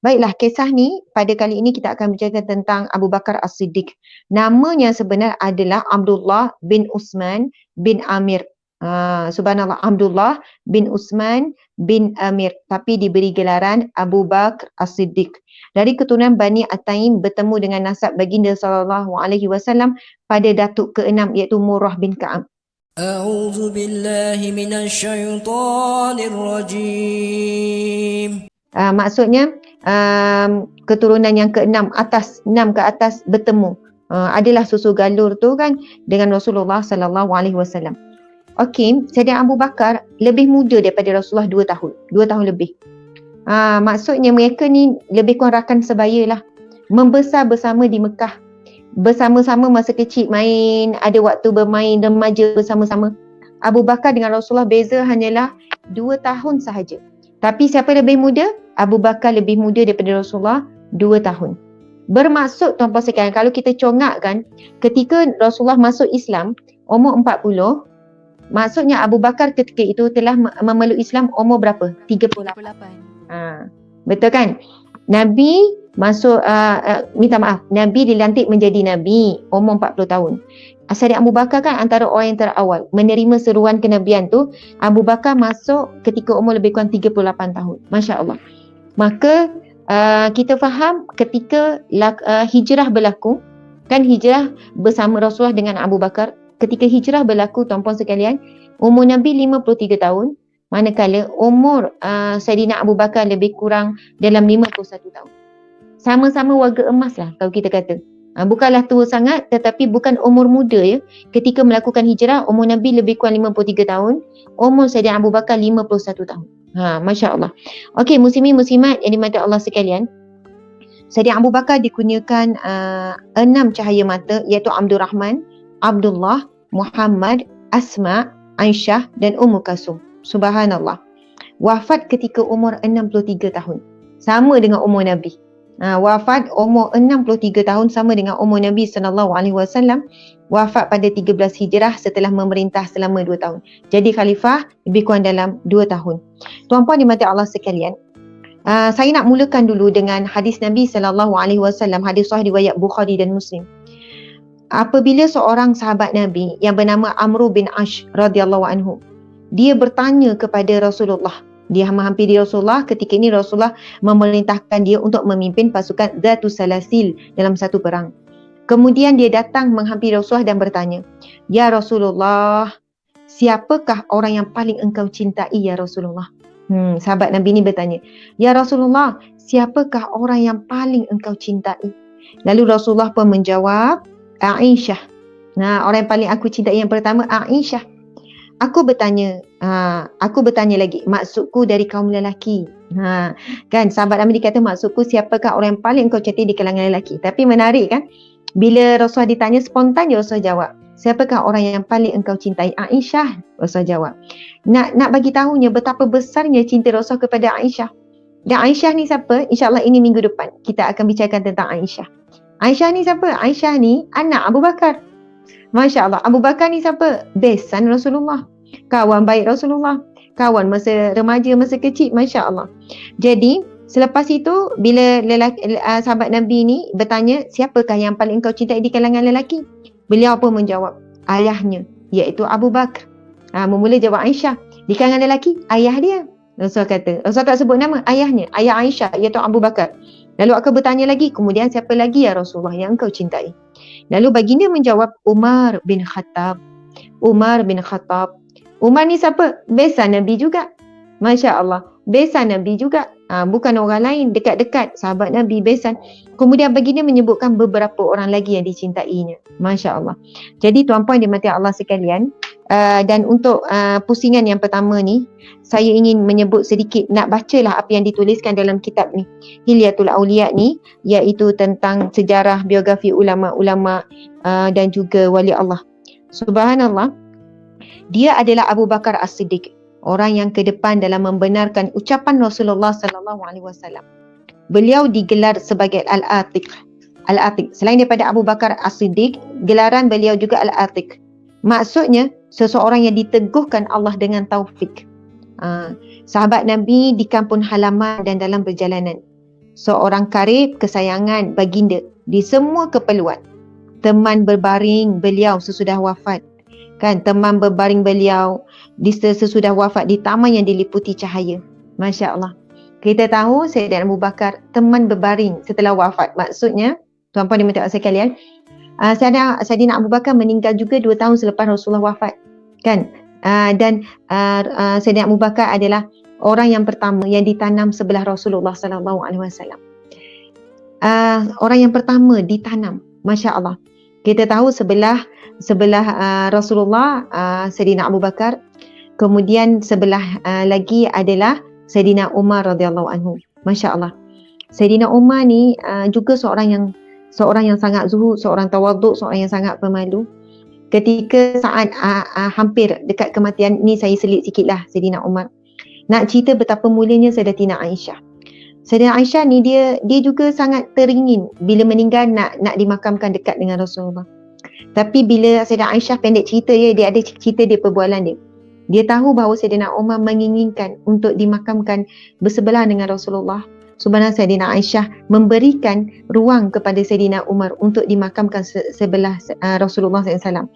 Baiklah, kisah ni pada kali ini kita akan bercerita tentang Abu Bakar As-Siddiq. Namanya sebenar adalah Abdullah bin Uthman bin Amir. Subhanallah, Abdullah bin Uthman bin Amir, tapi diberi gelaran Abu Bakar As-Siddiq. Dari keturunan Bani At-Taim, bertemu dengan nasab baginda SAW pada datuk ke-6 iaitu Murrah bin Ka'ab. أعوذ بالله من الشيطان الرجيم. Maksudnya keturunan yang ke-6 atas, 6 ke atas bertemu. Adalah susu galur tu kan dengan Rasulullah sallallahu alaihi wasallam. Okey, Sayyidina Abu Bakar lebih muda daripada Rasulullah 2 tahun. 2 tahun lebih. Maksudnya mereka ni lebih kurang rakan sebaya lah. Membesar bersama di Mekah. Bersama-sama masa kecil main, ada waktu bermain remaja bersama-sama. Abu Bakar dengan Rasulullah beza hanyalah 2 tahun sahaja. Tapi siapa lebih muda? Abu Bakar lebih muda daripada Rasulullah 2 tahun. Bermaksud tuan-puan sekalian, kalau kita congakkan, ketika Rasulullah masuk Islam umur 40, maksudnya Abu Bakar ketika itu telah memeluk Islam umur berapa? 38. Betul kan? Nabi masuk, Nabi dilantik menjadi Nabi umur 40 tahun. Sayyidina Abu Bakar kan antara orang yang terawal menerima seruan kenabian tu. Abu Bakar masuk ketika umur lebih kurang 38 tahun. Masya Allah. Maka kita faham ketika hijrah berlaku, kan hijrah bersama Rasulullah dengan Abu Bakar. Ketika hijrah berlaku tuan-puan sekalian, umur Nabi 53 tahun, manakala umur Sayyidina Abu Bakar lebih kurang dalam 51 tahun. Sama-sama warga emas lah kalau kita kata. Bukanlah tua sangat, tetapi bukan umur muda ya. Ketika melakukan hijrah, umur Nabi lebih kurang 53 tahun, umur Sayyidina Abu Bakar 51 tahun. Masya Allah. Okey, muslimin muslimat yang dimati Allah sekalian, Sayyidina Abu Bakar dikurniakan 6 cahaya mata, iaitu Abdul Rahman, Abdullah, Muhammad, Asma, Aisyah dan Ummu Kalsum. Subhanallah. Wafat ketika umur 63 tahun. Sama dengan umur Nabi. Wafat umur 63 tahun sama dengan umur Nabi SAW. Wafat pada 13 Hijrah setelah memerintah selama 2 tahun. Jadi khalifah lebih kurang dalam 2 tahun. Tuan-puan dimati Allah sekalian, saya nak mulakan dulu dengan hadis Nabi SAW, hadis sahih riwayat Bukhari dan Muslim. Apabila seorang sahabat Nabi yang bernama Amr bin Ash radhiyallahu anhu, dia bertanya kepada Rasulullah. Dia menghampiri Rasulullah. Ketika ini Rasulullah memerintahkan dia untuk memimpin pasukan Zatus Salasil dalam satu perang. Kemudian dia datang menghampiri Rasulullah dan bertanya, "Ya Rasulullah, siapakah orang yang paling engkau cintai ya Rasulullah?" Sahabat Nabi ni bertanya, "Ya Rasulullah, siapakah orang yang paling engkau cintai?" Lalu Rasulullah pun menjawab, "Aisyah." Orang yang paling aku cintai yang pertama Aisyah. Aku bertanya lagi, maksudku dari kaum lelaki. Kan sahabat Nabi kata, maksudku siapakah orang yang paling kau cintai di kalangan lelaki. Tapi menarik kan, bila Rasulullah ditanya spontan, Rasulullah jawab, siapakah orang yang paling engkau cintai? Aisyah. Rasulullah jawab. Nak bagi tahunya betapa besarnya cinta Rasulullah kepada Aisyah. Dan Aisyah ni siapa? InsyaAllah ini minggu depan kita akan bicarakan tentang Aisyah. Aisyah ni siapa? Aisyah ni anak Abu Bakar. Masya Allah. Abu Bakar ni siapa? Besan Rasulullah. Kawan baik Rasulullah. Kawan masa remaja, masa kecil. Masya Allah. Jadi, selepas itu, bila sahabat Nabi ni bertanya, siapakah yang paling engkau cintai di kalangan lelaki? Beliau pun menjawab, ayahnya, iaitu Abu Bakar. Memula jawab Aisyah. Di kalangan lelaki, ayah dia. Rasulullah kata. Rasulullah tak sebut nama, ayahnya. Ayah Aisyah, iaitu Abu Bakar. Lalu aku bertanya lagi, kemudian siapa lagi ya Rasulullah yang engkau cintai? Lalu baginda menjawab, Umar bin Khattab. Umar bin Khattab. Umar ni siapa? Besan Nabi juga. Masya Allah. Besan Nabi juga. Bukan orang lain, dekat-dekat sahabat Nabi besan. Kemudian baginda menyebutkan beberapa orang lagi yang dicintainya. Masya Allah. Jadi tuan-puan dimati Allah sekalian, dan untuk pusingan yang pertama ni, saya ingin menyebut sedikit, nak bacalah apa yang dituliskan dalam kitab ni, Hilyatul Auliya ni, iaitu tentang sejarah biografi ulama-ulama dan juga wali Allah. Subhanallah, dia adalah Abu Bakar As-Siddiq, orang yang ke depan dalam membenarkan ucapan Rasulullah sallallahu alaihi wasallam. Beliau digelar sebagai Al-Atiq. Al-Atiq. Selain daripada Abu Bakar As-Siddiq, gelaran beliau juga Al-Atiq. Maksudnya, seseorang yang diteguhkan Allah dengan taufik. Sahabat Nabi di kampung halaman dan dalam perjalanan. seorang karib kesayangan baginda di semua keperluan. Teman berbaring beliau sesudah wafat. Kan, teman berbaring beliau sesudah wafat di taman yang diliputi cahaya. Masya Allah. Kita tahu Sayyidina Abu Bakar teman berbaring setelah wafat. Maksudnya, tuan-puan dan puan-puan sekalian, Sayyidina Abu Bakar meninggal juga 2 tahun selepas Rasulullah wafat. Kan? Dan Sayyidina Abu Bakar adalah orang yang pertama yang ditanam sebelah Rasulullah sallallahu alaihi wasallam. Orang yang pertama ditanam. Masya Allah. Kita tahu sebelah Rasulullah, Sayyidina Abu Bakar. Kemudian sebelah lagi adalah Sayyidina Umar radhiyallahu anhu. Masya Allah. Sayyidina Umar ni juga seorang yang sangat zuhud, seorang tawaduk, seorang yang sangat pemalu. Ketika saat hampir dekat kematian ni, saya selit sikitlah Sayyidina Umar. Nak cerita betapa mulianya Sayyidatina Aisyah. Sayyidatina Aisyah ni dia juga sangat teringin bila meninggal nak dimakamkan dekat dengan Rasulullah. Tapi bila Sayyidatina Aisyah, pendek cerita dia ada cerita dia, perbualan dia. Dia tahu bahawa Sayyidina Umar menginginkan untuk dimakamkan bersebelah dengan Rasulullah. Subhanallah, Sayyidina Aisyah memberikan ruang kepada Sayyidina Umar untuk dimakamkan sebelah Rasulullah SAW.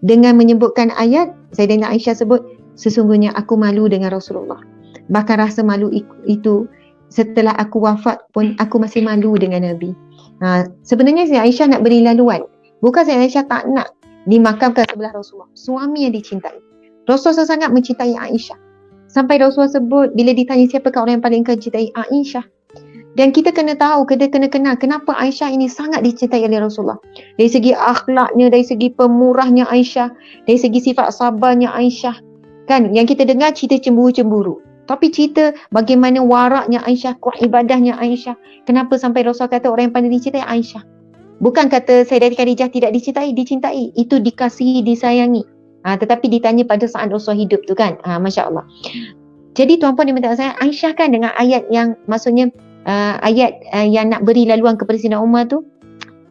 Dengan menyebutkan ayat, Sayyidina Aisyah sebut, sesungguhnya aku malu dengan Rasulullah. Bahkan rasa malu itu setelah aku wafat pun aku masih malu dengan Nabi. Sebenarnya Sayyidina Aisyah nak beri laluan. Bukan Sayyidina Aisyah tak nak dimakamkan sebelah Rasulullah. Suami yang dicintai. Rasulullah sangat mencintai Aisyah. Sampai Rasulullah sebut bila ditanya siapakah orang yang paling kau cintai, Aisyah. Dan kita kena tahu, kita kena kenal kenapa Aisyah ini sangat dicintai oleh Rasulullah. Dari segi akhlaknya, dari segi pemurahnya Aisyah, dari segi sifat sabarnya Aisyah. Kan, yang kita dengar cerita cemburu-cemburu. Tapi cerita bagaimana waraknya Aisyah, kuat ibadahnya Aisyah. Kenapa sampai Rasulullah kata orang yang paling dicintai Aisyah. Bukan kata Sayyidatina Khadijah tidak dicintai. Itu dikasihi, disayangi. Tetapi ditanya pada saat Rasulullah hidup tu kan. Masya Allah. Jadi tuan-puan dan puan-puan saya, Aisyah kan dengan ayat yang maksudnya yang nak beri laluan kepada Sayyidina Umar tu,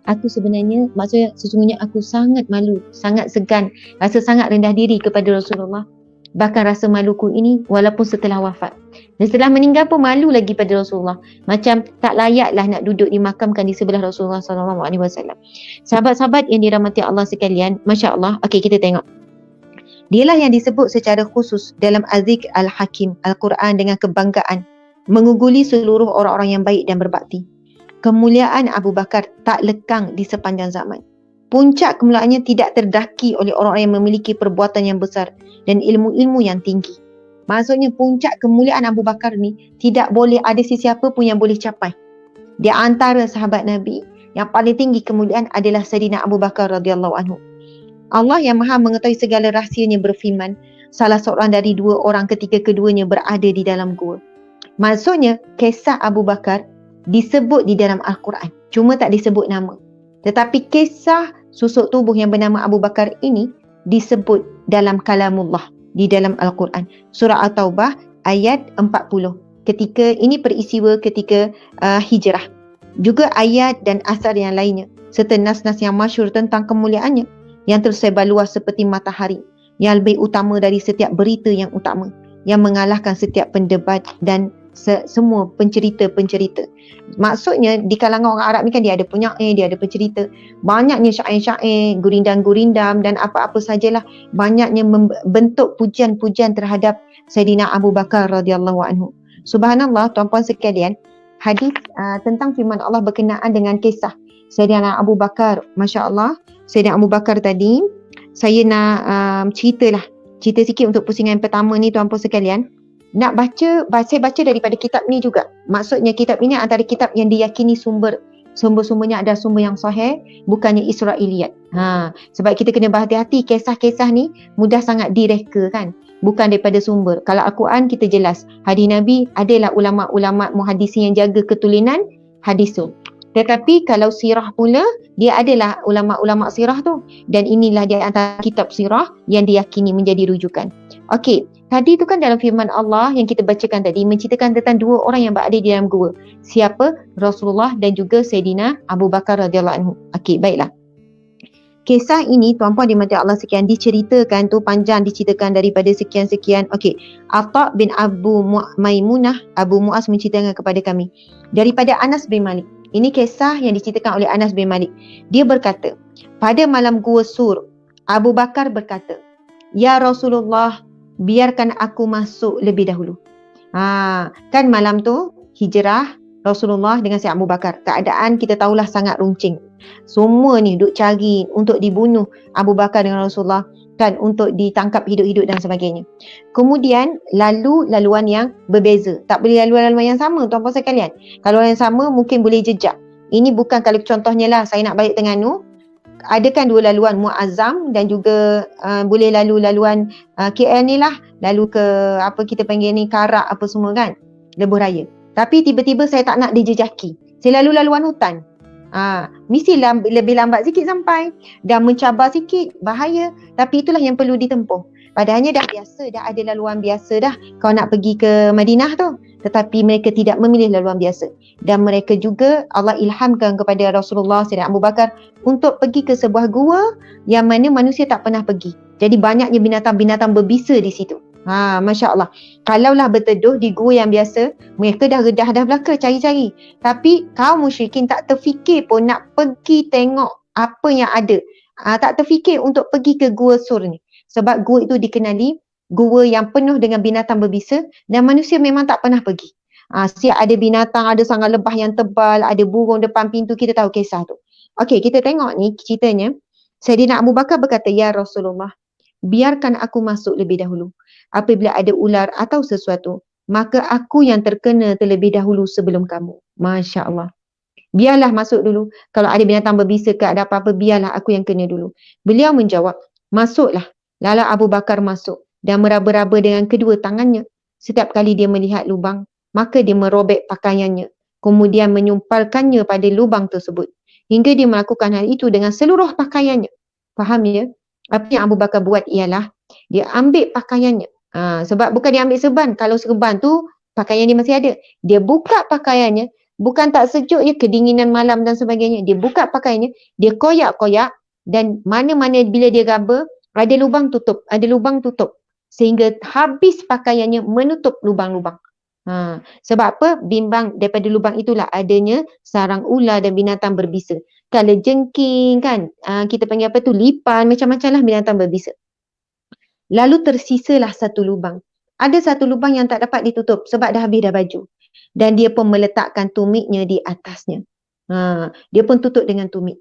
aku sebenarnya, maksudnya sesungguhnya aku sangat malu, sangat segan, rasa sangat rendah diri kepada Rasulullah. Bahkan rasa maluku ini walaupun setelah wafat. Dan setelah meninggal pun malu lagi pada Rasulullah. Macam tak layaklah nak duduk dimakamkan di sebelah Rasulullah SAW. Sahabat-sahabat yang dirahmati Allah sekalian, Masya Allah. Okey, kita tengok. Dialah yang disebut secara khusus dalam Az-Zikr Al-Hakim, Al-Quran dengan kebanggaan, mengungguli seluruh orang-orang yang baik dan berbakti. Kemuliaan Abu Bakar tak lekang di sepanjang zaman. Puncak kemuliaannya tidak terdaki oleh orang-orang yang memiliki perbuatan yang besar dan ilmu-ilmu yang tinggi. Maksudnya puncak kemuliaan Abu Bakar ni tidak boleh ada sesiapa pun yang boleh capai. Di antara sahabat Nabi yang paling tinggi kemuliaan adalah Sayyidina Abu Bakar radhiyallahu anhu. Allah yang Maha mengetahui segala rahsianya berfirman, salah seorang dari 2 orang ketika keduanya berada di dalam gua. Maksudnya kisah Abu Bakar disebut di dalam Al-Quran, cuma tak disebut nama. Tetapi kisah susuk tubuh yang bernama Abu Bakar ini disebut dalam kalamullah, di dalam Al-Quran. Surah At-Taubah ayat 40. Ketika ini peristiwa ketika hijrah. Juga ayat dan asar yang lainnya serta nas-nas yang masyhur tentang kemuliaannya yang tersebar luas seperti matahari, yang lebih utama dari setiap berita yang utama, yang mengalahkan setiap pendebat dan semua pencerita-pencerita. Maksudnya di kalangan orang Arab ni kan dia ada penyair, dia ada pencerita. Banyaknya syair-syair, gurindam-gurindam dan apa-apa sajalah. Banyaknya membentuk pujian-pujian terhadap Sayyidina Abu Bakar radhiyallahu anhu. Subhanallah, tuan-puan sekalian, hadis tentang firman Allah berkenaan dengan kisah Sayyidina Abu Bakar. Masya Allah, Sayyidina Abu Bakar tadi, saya nak cerita sikit untuk pusingan pertama ni tuan-puan sekalian. Nak saya baca daripada kitab ni juga. Maksudnya kitab ini antara kitab yang diyakini sumber-sumbernya adalah sumber yang sahih, bukannya Israiliyat. Sebab kita kena berhati-hati, kisah-kisah ni mudah sangat direka kan. Bukan daripada sumber. Kalau Al-Quran kita jelas, hadis Nabi adalah ulama-ulama muhaddisin yang jaga ketulinan hadis tu. Tetapi kalau sirah pula, dia adalah ulama-ulama sirah tu. Dan inilah dia antara kitab sirah yang diyakini menjadi rujukan. Okey, tadi tu kan dalam firman Allah yang kita bacakan tadi, menceritakan tentang 2 orang yang berada di dalam gua. Siapa? Rasulullah dan juga Sayyidina Abu Bakar radhiyallahu anhu. Okey, baiklah. Kisah ini tuan-puan dimati Allah sekian diceritakan tu panjang, diceritakan daripada sekian-sekian. Okey, Atha bin Maimunah Abu Muaz menceritakan kepada kami daripada Anas bin Malik. Ini kisah yang diceritakan oleh Anas bin Malik. Dia berkata, pada malam Gua Sur, Abu Bakar berkata, "Ya Rasulullah, biarkan aku masuk lebih dahulu." Kan malam tu hijrah Rasulullah dengan Sayyid Abu Bakar. Keadaan kita tahulah sangat runcing. Semua ni duk cari untuk dibunuh Abu Bakar dengan Rasulullah, kan, untuk ditangkap hidup-hidup dan sebagainya. Kemudian laluan yang berbeza. Tak boleh laluan yang sama tuan-puan sekalian. Kalau yang sama mungkin boleh jejak. Ini bukan, kalau contohnya lah saya nak balik Terengganu, ada kan dua laluan, Muazzam dan juga boleh laluan KL ni lah, lalu ke apa kita panggil ni, Karak apa semua kan, Lebuh Raya. Tapi tiba-tiba saya tak nak dijejaki, saya lalu laluan hutan. Mesti lebih lambat sikit sampai, dan mencabar sikit, bahaya. Tapi itulah yang perlu ditempuh. Padahalnya dah biasa, dah ada laluan biasa dah kau nak pergi ke Madinah tu. Tetapi mereka tidak memilih laluan biasa. Dan mereka juga, Allah ilhamkan kepada Rasulullah Sayyidina Abu Bakar untuk pergi ke sebuah gua yang mana manusia tak pernah pergi. Jadi banyaknya binatang-binatang berbisa di situ. Masya Allah. Kalaulah berteduh di gua yang biasa, mereka dah redah dah belaka cari-cari. Tapi kaum musyrikin tak terfikir pun nak pergi tengok apa yang ada. Tak terfikir untuk pergi ke Gua Sur ni. Sebab gua itu dikenali gua yang penuh dengan binatang berbisa dan manusia memang tak pernah pergi. Siap ada binatang, ada sangat lebah yang tebal, ada burung depan pintu, kita tahu kisah tu. Okey, kita tengok ni ceritanya. Sayyidina Abu Bakar berkata, "Ya Rasulullah, biarkan aku masuk lebih dahulu. Apabila ada ular atau sesuatu, maka aku yang terkena terlebih dahulu sebelum kamu." Masya Allah. Biarlah masuk dulu. Kalau ada binatang berbisa ke, ada apa-apa, biarlah aku yang kena dulu. Beliau menjawab, "Masuklah." Lalu Abu Bakar masuk dan meraba-raba dengan kedua tangannya. Setiap kali dia melihat lubang, maka dia merobek pakaiannya, kemudian menyumpalkannya pada lubang tersebut. Hingga dia melakukan hal itu dengan seluruh pakaiannya. Faham ya? Apa yang Abu Bakar buat ialah, dia ambil pakaiannya. Sebab bukan dia ambil serban. Kalau serban tu, pakaian dia masih ada. Dia buka pakaiannya, bukan tak sejuk je, kedinginan malam dan sebagainya. Dia buka pakaiannya, dia koyak-koyak, dan mana-mana bila dia raba, ada lubang tutup, ada lubang tutup. Sehingga habis pakaiannya menutup lubang-lubang. Sebab apa? Bimbang daripada lubang itulah adanya sarang ular dan binatang berbisa. Kalau jengking kan, kita panggil apa tu, lipan, macam-macam lah binatang berbisa. Lalu tersisalah satu lubang. Ada satu lubang yang tak dapat ditutup sebab dah habis dah baju. Dan dia pun meletakkan tumiknya di atasnya. Dia pun tutup dengan tumik.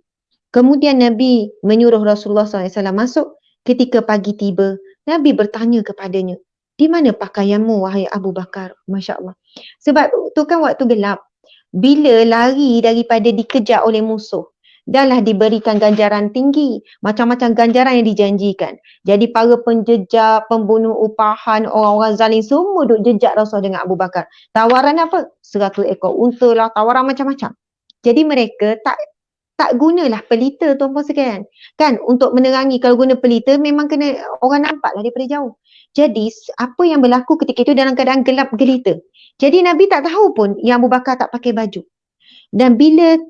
Kemudian Nabi menyuruh Rasulullah SAW masuk. Ketika pagi tiba, Nabi bertanya kepadanya, "Di mana pakaianmu, wahai Abu Bakar?" Masya Allah. Sebab tu kan waktu gelap. Bila lari daripada dikejar oleh musuh, dahlah diberikan ganjaran tinggi. Macam-macam ganjaran yang dijanjikan. Jadi para penjejak, pembunuh upahan, orang-orang zalim semua duk jejak Rasul dengan Abu Bakar. Tawaran apa? 100 ekor unta lah, tawaran macam-macam. Jadi mereka tak gunalah pelita tuan-puan sekalian. Kan untuk menerangi, kalau guna pelita memang kena orang nampak lah daripada jauh. Jadi apa yang berlaku ketika itu dalam keadaan gelap gelita. Jadi Nabi tak tahu pun yang Abu Bakar tak pakai baju. Dan bila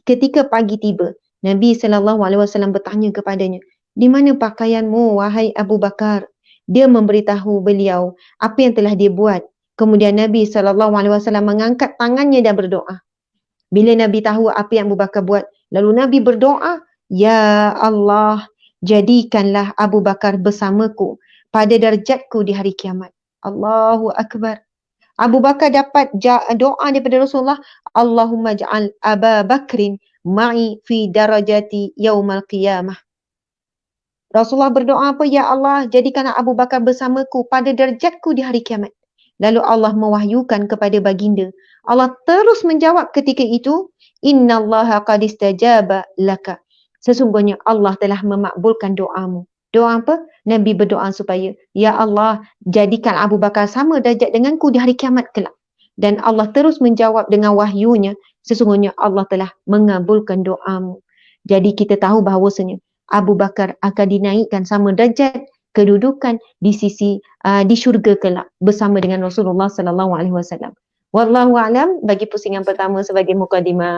ketika pagi tiba, Nabi SAW bertanya kepadanya, "Di mana pakaianmu, wahai Abu Bakar?" Dia memberitahu beliau apa yang telah dia buat. Kemudian Nabi SAW mengangkat tangannya dan berdoa. Bila Nabi tahu apa yang Abu Bakar buat, lalu Nabi berdoa, "Ya Allah, jadikanlah Abu Bakar bersamaku pada darjatku di hari kiamat." Allahu Akbar. Abu Bakar dapat doa daripada Rasulullah, "Allahumma ja'al Aba Bakrin ma'i fi darajati yaumal qiyamah." Rasulullah berdoa apa? "Ya Allah, jadikanlah Abu Bakar bersamaku pada darjatku di hari kiamat." Lalu Allah mewahyukan kepada baginda. Allah terus menjawab ketika itu, "Innallaha qad istajaba laka." Sesungguhnya Allah telah memakbulkan doamu. Doa apa? Nabi berdoa supaya, "Ya Allah, jadikan Abu Bakar sama darjat denganku di hari kiamat kelak." Dan Allah terus menjawab dengan wahyunya, "Sesungguhnya Allah telah mengabulkan doamu." Jadi kita tahu bahawasanya Abu Bakar akan dinaikkan sama darjat kedudukan di sisi di syurga kelak bersama dengan Rasulullah SAW. Wallahu a'lam. Bagi pusingan pertama sebagai mukadimah.